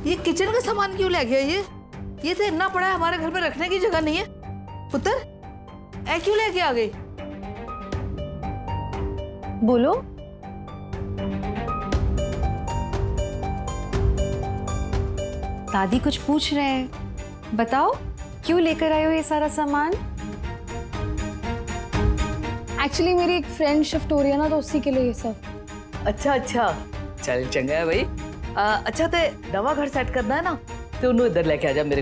ये किचन का सामान क्यों ले गया? ये तो इतना पड़ा है, हमारे घर में रखने की जगह नहीं है। पुत्र ऐ क्यों लेके आ गई? बोलो। दादी कुछ पूछ रहे हैं, बताओ क्यों लेकर आए हो ये सारा सामान? एक्चुअली मेरी एक फ्रेंड शिफ्ट हो रही है ना, तो उसी के लिए ये सब। अच्छा अच्छा, चल चंगा है भाई। अच्छा ते दवा घर सेट करना है ना, तो उन्होंने इधर लेके आ जा मेरे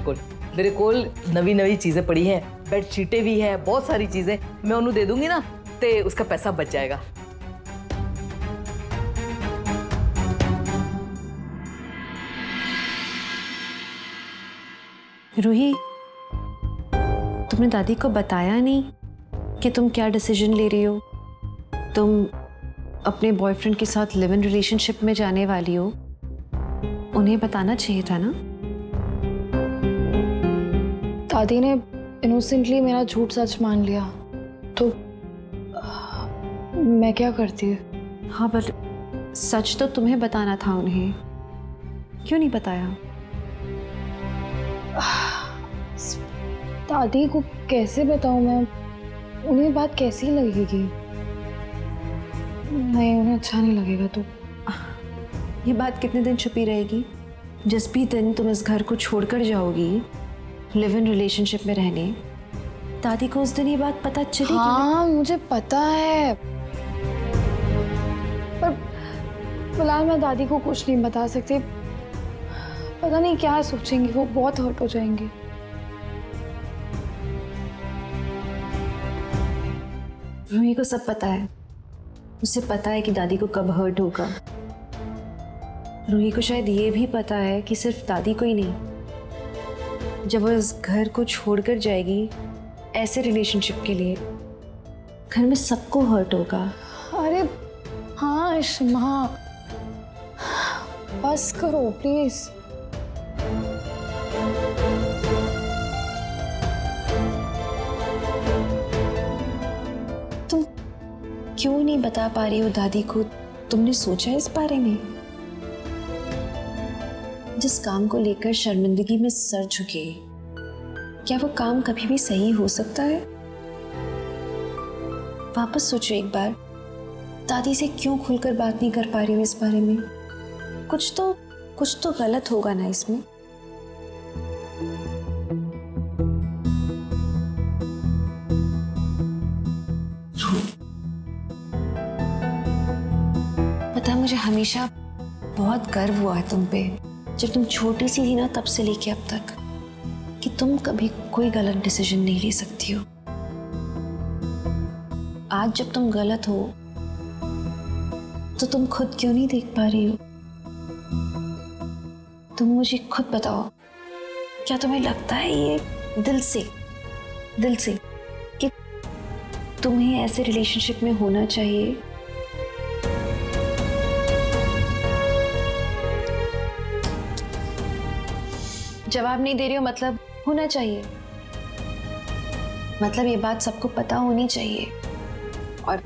को नवी चीजें पड़ी हैं, बेडशीटें भी हैं, बहुत सारी चीजें मैं उन्हें दे दूंगी ना, ते उसका पैसा बच जाएगा। रूही, तुमने दादी को बताया नहीं कि तुम क्या डिसीजन ले रही हो? तुम अपने बॉयफ्रेंड के साथ लिव इन रिलेशनशिप में जाने वाली हो, उन्हें बताना चाहिए था ना? दादी ने इनोसेंटली मेरा झूठ सच मान लिया, तो मैं क्या करती? हाँ, पर सच तो तुम्हें बताना था उन्हें, क्यों नहीं बताया? दादी को कैसे बताऊं मैं? उन्हें बात कैसी लगेगी? नहीं, उन्हें अच्छा नहीं लगेगा। तो ये बात कितने दिन छुपी रहेगी? जिस भी दिन तुम इस घर को छोड़कर जाओगी लिव इन रिलेशनशिप में रहने, दादी को उस दिन ये बात पता चलेगी। हाँ, मुझे पता है, पर फिलहाल मैं दादी को कुछ नहीं बता सकती। पता नहीं क्या सोचेंगी, वो बहुत हर्ट हो जाएंगी। रूही को सब पता है, उसे पता है कि दादी को कब हर्ट होगा। रूही को शायद ये भी पता है कि सिर्फ दादी को ही नहीं, जब वो इस घर को छोड़कर जाएगी ऐसे रिलेशनशिप के लिए, घर में सबको हर्ट होगा। अरे हाँ इश्मा, बस करो प्लीज। तुम क्यों नहीं बता पा रही हो दादी को? तुमने सोचा इस बारे में? जिस काम को लेकर शर्मिंदगी में सर झुके, क्या वो काम कभी भी सही हो सकता है? वापस सोचो एक बार, दादी से क्यों खुलकर बात नहीं कर पा रही हो इस बारे में? कुछ तो गलत होगा ना इसमें। पता है, मुझे हमेशा बहुत गर्व हुआ है तुम पे, जब तुम छोटी सी थी ना, तब से लेके अब तक, कि तुम कभी कोई गलत डिसीजन नहीं ले सकती हो। आज जब तुम गलत हो तो तुम खुद क्यों नहीं देख पा रही हो? तुम मुझे खुद बताओ, क्या तुम्हें लगता है ये दिल से कि तुम्हें ऐसे रिलेशनशिप में होना चाहिए? जवाब नहीं दे रही हो, मतलब होना चाहिए, मतलब ये बात सबको पता होनी चाहिए। और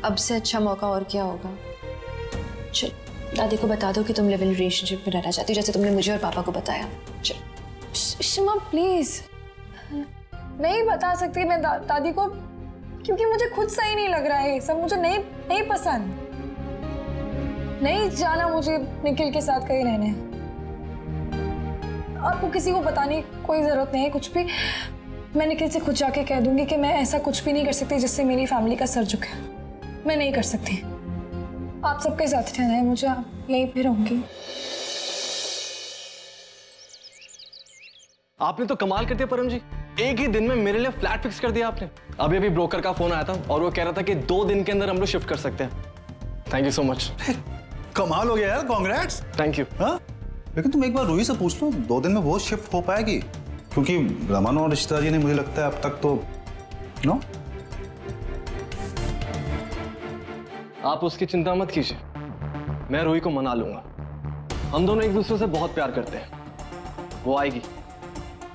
अब से अच्छा मौका और क्या होगा? चल दादी को बता दो कि तुम लिव इन रिलेशनशिप में रहना चाहती हो, जैसे तुमने मुझे और पापा को बताया। चल शमा प्लीज, नहीं बता सकती मैं दादी को, क्योंकि मुझे खुद सही नहीं लग रहा है ये सब। मुझे नहीं पसंद, नहीं जाना मुझे निखिल के साथ कहीं रहने। आपको किसी को बताने की कोई जरूरत नहीं है कुछ भी। मैं निखिल से खुद जाके कह दूंगी कि मैं ऐसा कुछ भी नहीं कर सकती जिससे मेरी फैमिली का सर झुके। मैं नहीं कर सकती। आप सबके साथ रहना है मुझे, यहीं पे रहूंगी। आपने तो कमाल कर दिया परम जी, एक ही दिन में मेरे लिए फ्लैट फिक्स कर दिया आपने। अभी ब्रोकर का फोन आया था और वो कह रहा था कि 2 दिन के अंदर हम लोग शिफ्ट कर सकते हैं। Thank you so much. कमाल हो गया यार, कांग्रेट्स। Thank you. हाँ, लेकिन तुम एक बार रूही से पूछ लो, 2 दिन में वो शिफ्ट हो पाएगी? क्योंकि रमन और रिश्तेदारी ने, मुझे लगता है अब तक तो नो। आप उसकी चिंता मत कीजिए, मैं रूही को मना लूंगा। हम दोनों एक दूसरे से बहुत प्यार करते हैं। वो आएगी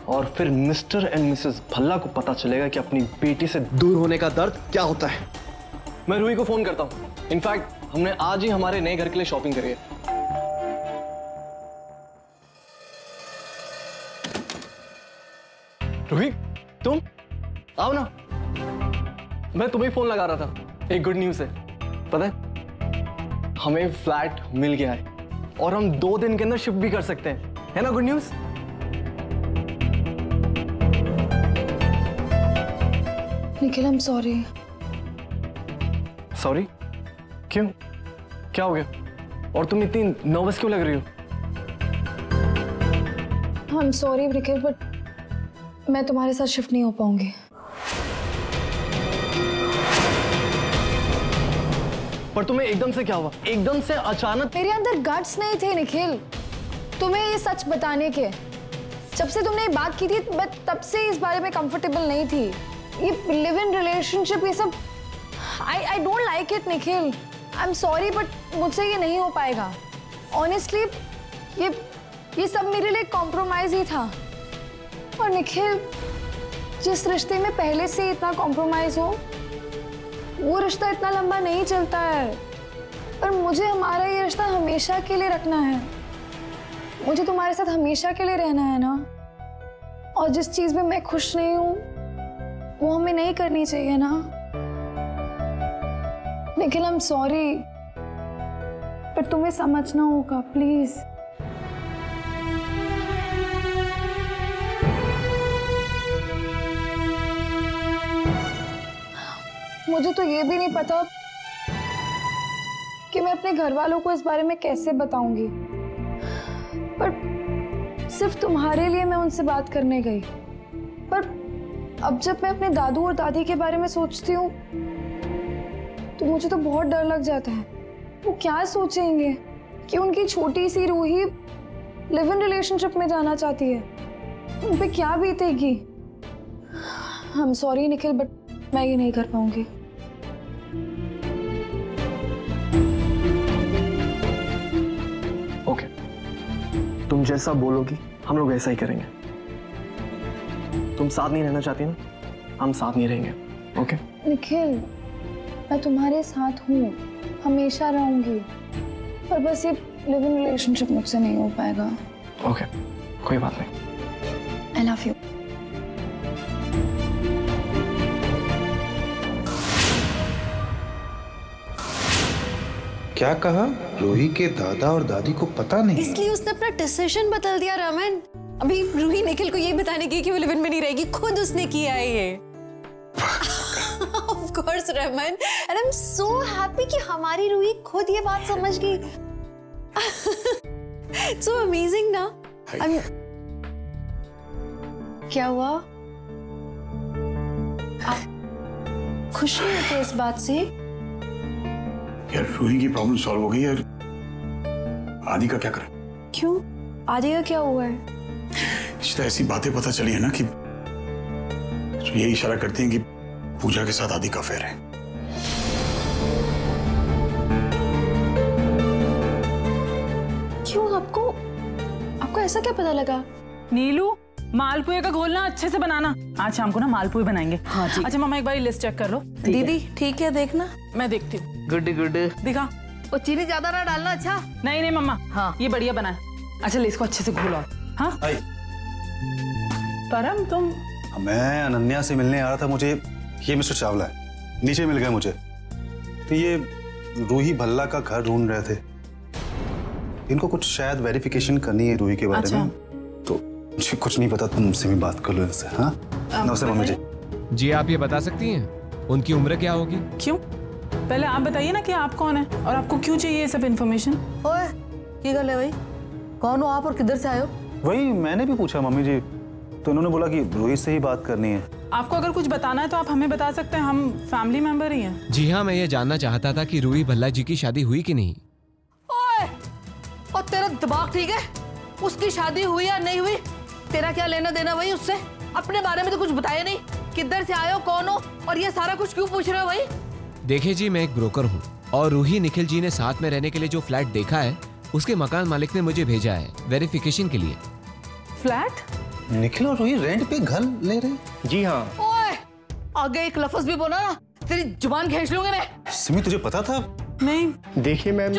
और फिर मिस्टर एंड मिसेस भल्ला को पता चलेगा कि अपनी बेटी से दूर होने का दर्द क्या होता है। मैं रूही को फोन करता हूँ। इनफैक्ट हमने आज ही हमारे नए घर के लिए शॉपिंग करी है। रूही, तुम आओ ना। मैं तुम्हें फोन लगा रहा था। एक गुड न्यूज़ है, पता है हमें फ्लैट मिल गया है और हम 2 दिन के अंदर शिफ्ट भी कर सकते हैं, है ना good news? Nikhil, I am sorry. Sorry? क्यों? क्या हो गया? और तुम इतनी नर्वस क्यों लग रही हो? आई एम सॉरी निखिल, बट मैं तुम्हारे साथ शिफ्ट नहीं हो पाऊंगी। पर तुम्हें एकदम से क्या हुआ? एकदम से अचानक? मेरे अंदर गट्स नहीं थे निखिल तुम्हें ये सच बताने के। जब से तुमने ये बात की थी मैं तब से इस बारे में कंफर्टेबल नहीं थी। ये लिव इन रिलेशनशिप, ये सब I don't like it Nikhil. I am sorry but मुझसे ये नहीं हो पाएगा। ऑनेस्टली ये सब मेरे लिए कॉम्प्रोमाइज ही था। और निखिल, जिस रिश्ते में पहले से इतना कॉम्प्रोमाइज हो वो रिश्ता इतना लंबा नहीं चलता है। पर मुझे हमारा ये रिश्ता हमेशा के लिए रखना है। मुझे तुम्हारे साथ हमेशा के लिए रहना है ना। और जिस चीज में मैं खुश नहीं हूं वो हमें नहीं करनी चाहिए ना। निखिल, आई एम सॉरी पर तुम्हें समझना होगा प्लीज। मुझे तो ये भी नहीं पता कि मैं अपने घर वालों को इस बारे में कैसे बताऊंगी, पर सिर्फ तुम्हारे लिए मैं उनसे बात करने गई। पर अब जब मैं अपने दादू और दादी के बारे में सोचती हूँ तो मुझे तो बहुत डर लग जाता है। वो क्या सोचेंगे कि उनकी छोटी सी रूही लिव इन रिलेशनशिप में जाना चाहती है, उन पे क्या बीतेगी। I am sorry Nikhil but मैं ये नहीं कर पाऊंगी। ओके, तुम जैसा बोलोगी हम लोग ऐसा ही करेंगे। तुम साथ नहीं रहना चाहती ना, हम साथ नहीं रहेंगे। ओके निखिल, मैं तुम्हारे साथ हूँ, हमेशा रहूंगी, पर बस ये लिव इन रिलेशनशिप मुझसे नहीं हो पाएगा। ओके, कोई बात नहीं। I love you. क्या कहा? रूही के दादा और दादी को पता नहीं? इसलिए उसने अपना डिसीजन बदल दिया रमन। अभी रूही निखिल को ये बताने की कि वो लिव इन में नहीं रहेगी, खुद उसने किया है ये। Of course Raman, and I'm so happy कि हमारी रूही खुद ये बात समझ गई। So amazing ना? क्या हुआ? आप खुश नहीं होते इस बात से? यार रूही की प्रॉब्लम सॉल्व हो गई है, आदि का क्या करें? क्यों? आदि का क्या हुआ है? तो ऐसी बातें पता चली है ना कि जो यही इशारा करती हैं कि पूजा के साथ आदि का अफेयर है। क्यों? आपको ऐसा क्या पता लगा? नीलू, मालपुए का घोलना अच्छे से बनाना। आज शाम को ना मालपुए बनाएंगे। हाँ जी। अच्छा मामा एक बार लिस्ट चेक कर लो। दीदी ठीक है, देखना। मैं देखती हूँ। Good good. दिखा। और चीनी ज्यादा ना डालना। अच्छा नहीं नहीं मम्मा, हाँ ये बढ़िया बना है। अच्छा ले इसको अच्छे से घोलो। हाँ परम, तुम? मैं अनन्या से मिलने आ रहा था। मुझे ये मिस्टर चावला है, नीचे मिल गए मुझे। तो ये रूही भल्ला का घर ढूंढ रहे थे। इनको कुछ शायद वेरिफिकेशन करनी है रूही के बारे में। तो मुझे कुछ नहीं पता, तुमसे भी बात कर लो इनसे। हाँ नमस्ते मम्मी जी। जी आप ये बता सकती हैं उनकी उम्र क्या होगी? क्यों? पहले आप बताइए ना कि आप कौन है और आपको क्यों चाहिए ये सब इन्फॉर्मेशन। ओए की गल है भाई, कौन हो आप और किधर से आए हो? वही मैंने भी पूछा मम्मी जी, तो उन्होंने बोला कि रूही से ही बात करनी है। आपको अगर कुछ बताना है तो आप हमें बता सकते हैं, हम फैमिली मेंबर ही हैं। जी हाँ, मैं ये जानना चाहता था कि रूही भल्ला जी की शादी हुई कि नहीं। ओए, और तेरा दिमाग ठीक है? उसकी शादी हुई या नहीं हुई तेरा क्या लेना देना भाई उससे? अपने बारे में तो कुछ बताया नहीं। किधर से आए हो, कौन हो और ये सारा कुछ क्यों पूछ रहे हो भाई? देखिए जी, मैं एक ब्रोकर हूँ और रूही निखिल जी ने साथ में रहने के लिए जो फ्लैट देखा है उसके मकान मालिक ने मुझे भेजा है वेरिफिकेशन के लिए। फ्लैट? निखिल और रूही रेंट पे घर ले रहे हैं? जी हाँ। ओए, आगे एक लफ्ज भी बोला ना तेरी जुबान खींच लूंगा मैं। सिमी तुझे पता था? नहीं। देखिए मैम,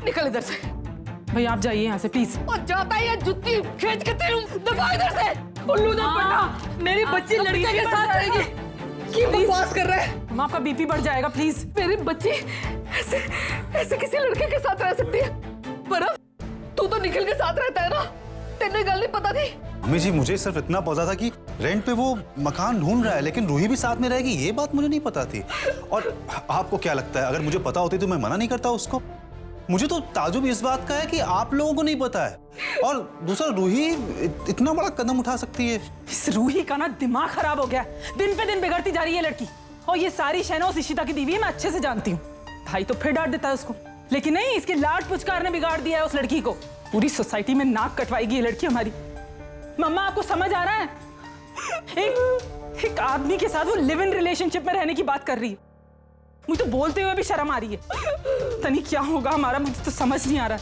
निकल इधर से। भाई आप जाइए यहाँ से प्लीज। और जाता ही है जुत्ती खींच के तेरे दबा इधर से। उल्लू ना बनना, मेरी बच्ची लड़के के साथ रहेगी। क्या बकवास कर रहा है? माँ आपका बीपी बढ़ जाएगा प्लीज। मेरी बच्ची ऐसे ऐसे किसी लड़के के साथ रह सकती है? परम, तू तो निखिल के साथ रहता है ना, तेरे गल नहीं पता थी? मम्मी जी मुझे सिर्फ इतना पता था कि रेंट पे वो मकान ढूंढ रहा है, लेकिन रूही भी साथ में रहेगी ये बात मुझे नहीं पता थी। और आपको क्या लगता है, अगर मुझे पता होती तो मैं मना नहीं करता उसको? मुझे तो ताजुब इस बात का है कि आप लोगों को नहीं पता है, और दूसरा रूही इतना बड़ा कदम उठा सकती है। इस रूही का ना दिमाग खराब हो गया, दिन पे दिन बिगड़ती जा रही है लड़की। और ये सारी शहना उस इशिता की दीवी है, मैं अच्छे से जानती हूँ। भाई तो फिर डांट देता है उसको, लेकिन नहीं, इसके लाड पुचकार ने बिगाड़ दिया है उस लड़की को। पूरी सोसाइटी में नाक कटवाएगी ये लड़की हमारी। मम्मा आपको समझ आ रहा है? एक आदमी के साथ वो लिव इन रिलेशनशिप में रहने की बात कर रही है। मुझे तो बोलते हुए भी शर्म आ रही है। तनी क्या होगा हमारा, मुझे तो समझ नहीं आ रहा।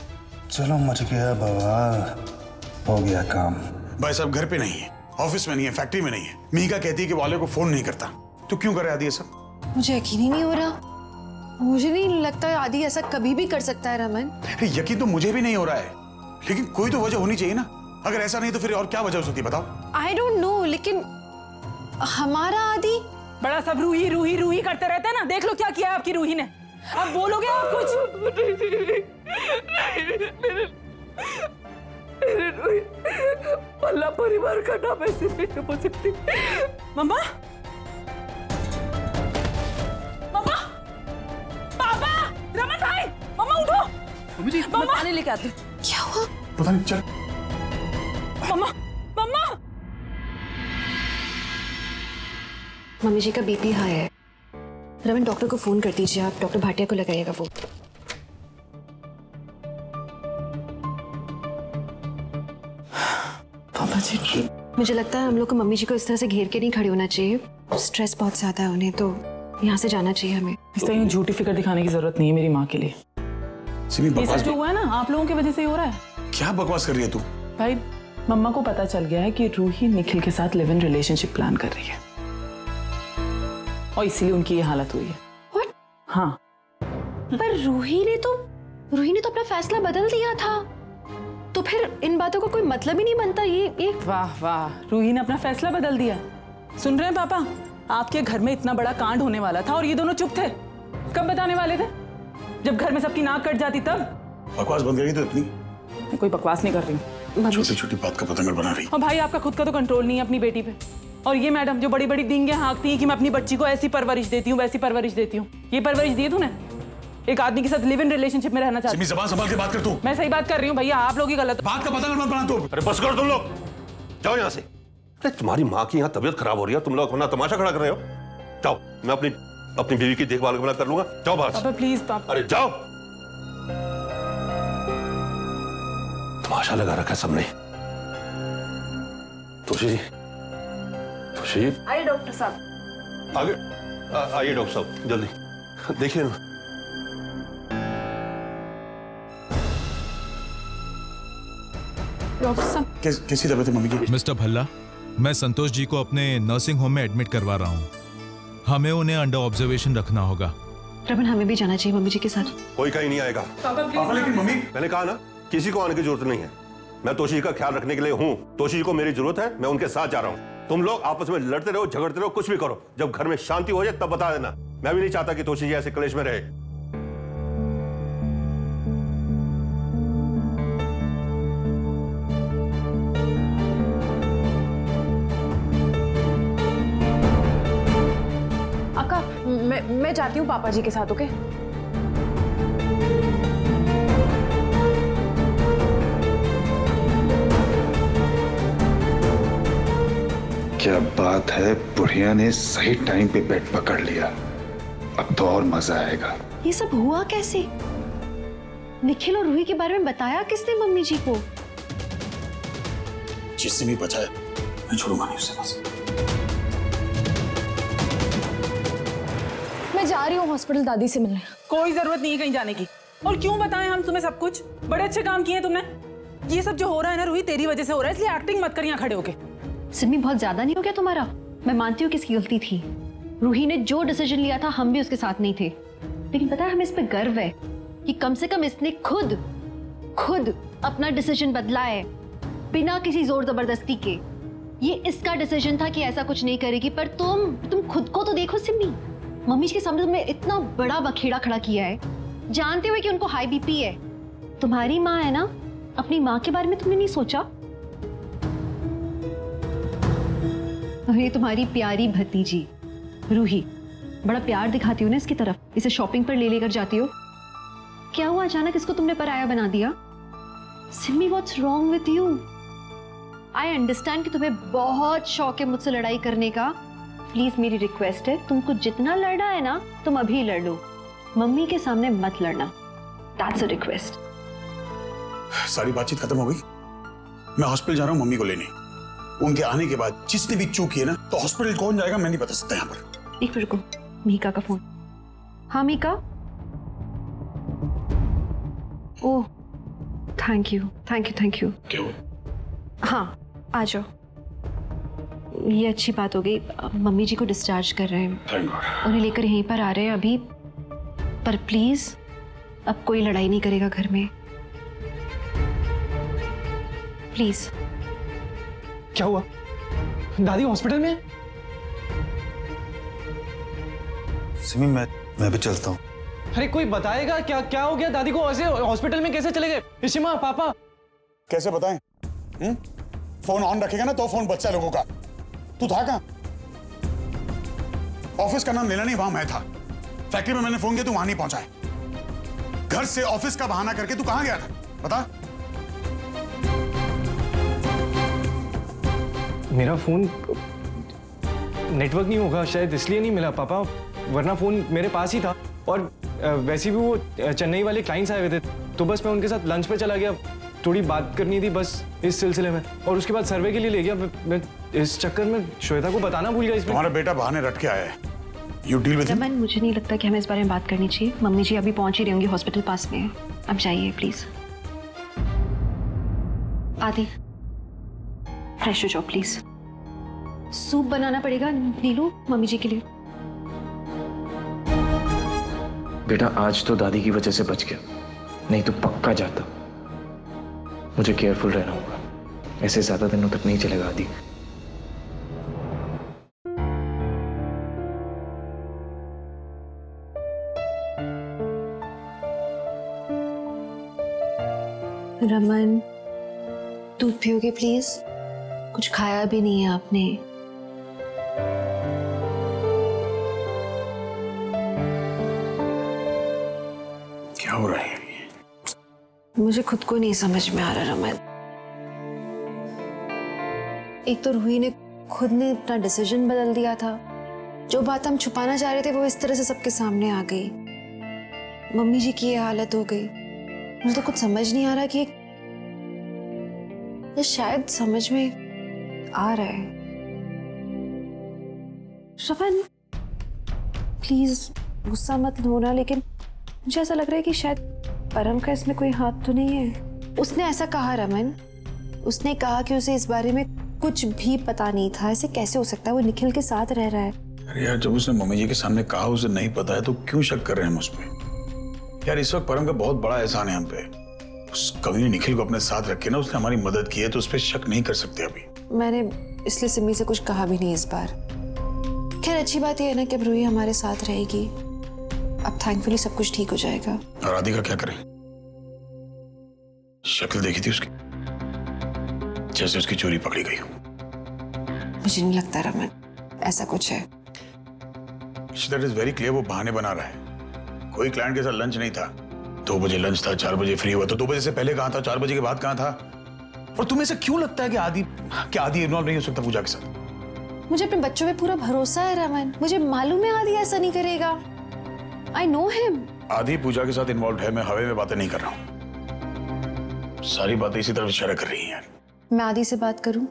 चलो मच गया बाबा, हो गया काम। भाई साहब घर पे नहीं है, ऑफिस में नहीं है, फैक्ट्री में नहीं है। मीका कहती है कि वाले को फोन नहीं करता, तो क्यों करे आदि ये सब? मुझे यकीन ही नहीं हो रहा। मुझे नहीं लगता है आदि ऐसा कभी भी कर सकता है रमन। यकीन तो मुझे भी नहीं हो रहा है, लेकिन कोई तो वजह होनी चाहिए ना। अगर ऐसा नहीं तो फिर और क्या वजह हो सकती है बताओ? आई डोंट नो, लेकिन हमारा आदि बड़ा सब रूही रूही रूही करते रहते हैं ना। देख लो क्या किया है आपकी रूही ने। अब बोलोगे आप कुछ? भल्ला परिवार का नाम ऐसे नहीं हो सकती। मम्मा, मम्मा, पापा, रमन भाई, मम्मा उठो। मम्मी जी, मैं पानी लेके आती हूँ। क्या हुआ? पता नहीं, चल। मम्मा, मम्मा, मम्मी जी का बीपी हाई है। रमन डॉक्टर को फोन कर दीजिए, आप डॉक्टर भाटिया को लगाइएगा वो। पापा जी, मुझे लगता है हम लोग को मम्मी जी को इस तरह से घेर के नहीं खड़े होना चाहिए। स्ट्रेस बहुत ज्यादा है उन्हें, तो यहाँ से जाना चाहिए हमें। इस तरह झूठी फिक्र दिखाने की जरूरत नहीं है मेरी माँ के लिए। ये सब जो हुआ है ना आप लोगों की वजह से ही हो रहा है। क्या बकवास कर रही है तू? भाई मम्मा को पता चल गया है कि रूही निखिल के साथ लिव इन रिलेशनशिप प्लान कर रही है, और इसीलिए उनकी ये हालत हुई है। What? हाँ, पर रूही ने तो अपना फैसला बदल दिया था, तो फिर इन बातों का कोई मतलब ही नहीं बनता। ये वाह वाह, रूही ने अपना फैसला बदल दिया। सुन रहे हैं पापा, आपके घर में इतना बड़ा कांड होने वाला था और ये दोनों चुप थे। कब बताने वाले थे? जब घर में सबकी नाक कट जाती तब। बकवास बंद करी तो इतनी? मैं कोई बकवास नहीं कर रही हूँ। छोटी छोटी बात का पतंगड़ बना रही। और भाई आपका खुद का तो कंट्रोल नहीं है अपनी बेटी पे। और ये मैडम जो बड़ी बड़ी डींगे हाँकती है कि मैं अपनी बच्ची को ऐसी परवरिश देती हूँ वैसी परवरिश देती हूँ। ये परवरिश दी तूने? एक आदमी के साथ लिव इन रिलेशनशिप में रहना चाहती। ज़बान संभाल के बात कर तू। मैं सही बात कर रही हूँ भैया, आप लोग ही गलत। बात का पतंगड़ मत बना तू। अरे बस करो तुम लोग, जाओ यहाँ से। अरे तुम्हारी माँ की यहाँ तबीयत खराब हो रही है, तुम लोग अपना तमाशा खड़ा कर रहे हो। जाओ, मैं अपनी बीवी की देखभाल कर लूंगा। जाओ बाहर। पापा प्लीज पापा। अरे जाओ, तमाशा लगा रखा है सबने। तुलसी जी, आइए डॉक्टर साहब। आगे आइए डॉक्टर साहब, जल्दी देखिए ना। डॉक्टर साहब कैसी तबीयत है मम्मी की? मिस्टर भल्ला, मैं संतोष जी को अपने नर्सिंग होम में एडमिट करवा रहा हूँ। हमें उन्हें अंडर ऑब्जर्वेशन रखना होगा। रमन हमें भी जाना चाहिए मम्मी जी के साथ। कोई कहीं नहीं आएगा। पापा लेकिन मम्मी, मैंने कहा ना, किसी को आने की जरूरत नहीं है। मैं तोशी का ख्याल रखने के लिए हूँ। तोशी को मेरी जरूरत है, मैं उनके साथ जा रहा हूँ। तुम लोग आपस में लड़ते रहो, झगड़ते रहो, कुछ भी करो। जब घर में शांति हो जाए तब बता देना। मैं भी नहीं चाहता कि तोशी जी ऐसे क्लेश में रहे। अक्का, मैं जाती हूँ पापा जी के साथ, ओके? क्या बात है, बुढ़िया ने सही टाइम पे बेड पकड़ लिया। अब तो और मजा आएगा। ये सब हुआ कैसे? निखिल और रूही के बारे में बताया किसने मम्मी जी को? जिससे भी बचाया मैं छोड़ूंगा नहीं उससे बस। मैं जा रही हूँ हॉस्पिटल दादी से मिलने। कोई जरूरत नहीं है कहीं जाने की। और क्यों बताएं हम तुम्हें सब कुछ? बड़े अच्छे काम किए तुमने। ये सब जो हो रहा है ना रूही, तेरी वजह से हो रहा है, इसलिए एक्टिंग मत कर यहाँ खड़े होके। सिमी बहुत ज्यादा नहीं हो गया तुम्हारा? मैं मानती हूँ किसकी गलती थी। रूही ने जो डिसीजन लिया था हम भी उसके साथ नहीं थे, लेकिन पता है हमें इस पे गर्व है कि कम से कम इसने खुद अपना डिसीजन बदला है, बिना किसी जोर जबरदस्ती के। ये इसका डिसीजन था कि ऐसा कुछ नहीं करेगी, पर तुम खुद को तो देखो सिमी। मम्मी के सामने तुमने इतना बड़ा बखेड़ा खड़ा किया है, जानते हुए कि उनको हाई बीपी है। तुम्हारी माँ है ना, अपनी माँ के बारे में तुमने नहीं सोचा? और ये तुम्हारी प्यारी भतीजी रूही, बड़ा प्यार दिखाती हो ना इसकी तरफ, इसे शॉपिंग पर ले लेकर जाती हो। क्या हुआ अचानक इसको तुमने पराया बना दिया? Simi, what's wrong with you? I understand कि तुम्हें बहुत शौक है मुझसे लड़ाई करने का। प्लीज मेरी रिक्वेस्ट है, तुमको जितना लड़ना है ना तुम अभी लड़ लो, मम्मी के सामने मत लड़ना। That's a request. सारी बातचीत खत्म हो गई। मैं हॉस्पिटल जा रहा हूँ मम्मी को लेने। उनके आने के बाद जिसने भी चूक की है ना, तो हॉस्पिटल कौन जाएगा मैं नहीं बता सकता यहाँ पर। एक मिनट रुको, मीका का फोन। हाँ Mika. Oh thank you thank you thank you. क्या हुआ? हाँ आ जाओ, ये अच्छी बात हो गई। मम्मी जी को डिस्चार्ज कर रहे हैं, उन्हें लेकर यहीं पर आ रहे हैं अभी। पर प्लीज अब कोई लड़ाई नहीं करेगा घर में, प्लीज। क्या हुआ? दादी हॉस्पिटल में? सिमी मैं भी चलता हूँ। अरे कोई बताएगा क्या क्या हो गया? दादी को ऐसे हॉस्पिटल में कैसे चले गए? इशिमा, पापा कैसे बताएं? फोन ऑन रखेगा ना तो फोन बच्चा लोगों का। तू था कहां? ऑफिस का नाम लेना नहीं, वहां मैं था। फैक्ट्री में मैंने फोन किया, तू वहां नहीं पहुंचा है। घर से ऑफिस का बहाना करके तू कहां गया था बता? मेरा फोन नेटवर्क नहीं होगा शायद, इसलिए नहीं मिला पापा, वरना फोन मेरे पास ही था। और वैसे भी वो चेन्नई वाले क्लाइंट्स आए हुए थे, तो बस मैं उनके साथ लंच पे चला गया, थोड़ी बात करनी थी बस इस सिलसिले में, और उसके बाद सर्वे के लिए ले गया। मैं इस चक्कर में श्वेता को बताना भूल गया। इसमें तुम्हारा बेटा बहाने रट के आया है। You deal with him. Raman, मुझे नहीं लगता कि हमें इस बारे में बात करनी चाहिए। मम्मी जी अभी पहुंच ही रही होंगी, हॉस्पिटल पास में है। अब जाइए प्लीज। आदि फ्रेश हो जाओ प्लीज। सूप बनाना पड़ेगा नीलू मम्मी जी के लिए। बेटा आज तो दादी की वजह से बच गया, नहीं तो पक्का जाता। मुझे केयरफुल रहना होगा, ऐसे ज्यादा दिनों तक नहीं चलेगा आदि। रमन दूध पियोगे प्लीज? कुछ खाया भी नहीं है आपने। क्या हो रहा है? मुझे खुद को नहीं समझ में आ रहा रमन। एक तो रूही ने खुद ने अपना डिसीजन बदल दिया था, जो बात हम छुपाना चाह रहे थे वो इस तरह से सबके सामने आ गई। मम्मी जी की ये हालत हो गई। मुझे तो कुछ समझ नहीं आ रहा कि ये शायद समझ में आ रहा है। रमन प्लीज गुस्सा मत होना, लेकिन मुझे ऐसा लग रहा है कि शायद परम का इसमें कोई हाथ तो नहीं है। उसने ऐसा कहा रमन, उसने कहा कि उसे इस बारे में कुछ भी पता नहीं था। ऐसे कैसे हो सकता है? वो निखिल के साथ रह रहा है। अरे यार, जब उसने मम्मी जी के सामने कहा उसे नहीं पता है, तो क्यों शक कर रहे हैं हम उस पे? यार इस वक्त परम का बहुत बड़ा एहसान है हम पे। उस कवि ने निखिल को अपने साथ रख के ना उसने हमारी मदद की है, तो उस पर शक नहीं कर सकते अभी। मैंने इसलिए सिमी से कुछ कहा भी नहीं इस बार। खैर अच्छी बात यह है ना कि अब रूही हमारे साथ रहेगी। अब थैंकफुली सब कुछ ठीक हो जाएगा। और आदि का क्या करें? शक्ल देखी थी उसकी, जैसे उसकी चोरी पकड़ी गई हो। मुझे नहीं लगता रमन ऐसा कुछ है। दैट इज वेरी क्लियर, वो बहाने बना रहा है। कोई क्लाइंट के साथ लंच नहीं था। 2 बजे लंच था, 4 बजे फ्री हुआ। तो 2 बजे से पहले कहाँ था, 4 बजे के बाद कहाँ था? और तुम्हें ऐसा क्यों लगता है कि आदि इन्वॉल्व नहीं हो सकता पूजा के साथ? मुझे अपने बच्चों पे पूरा भरोसा है रमन। मुझे मालूम है आदि ऐसा नहीं करेगा। I know him. आदि पूजा के साथ इन्वॉल्व है, मैं हवा में बातें नहीं कर रहा हूँ। सारी बातें इसी तरफ इशारा कर रही हैं यार। मैं आदि से बात करूं?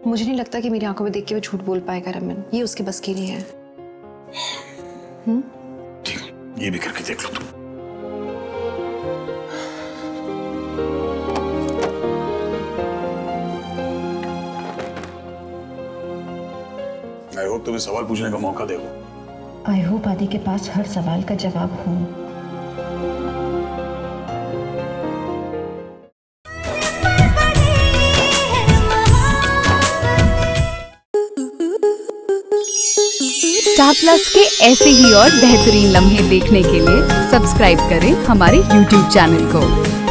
मुझे नहीं लगता कि मेरी आंखों में देख के वो झूठ बोल पाएगा रमन। ये उसके बस की नहीं है। ठीक, ये भी करके देख लो तुम। आई होप तुम्हें सवाल पूछने का मौका देगा। आई होप आदि के पास हर सवाल का जवाब हो। प्लस के ऐसे ही और बेहतरीन लम्हे देखने के लिए सब्सक्राइब करें हमारे YouTube चैनल को।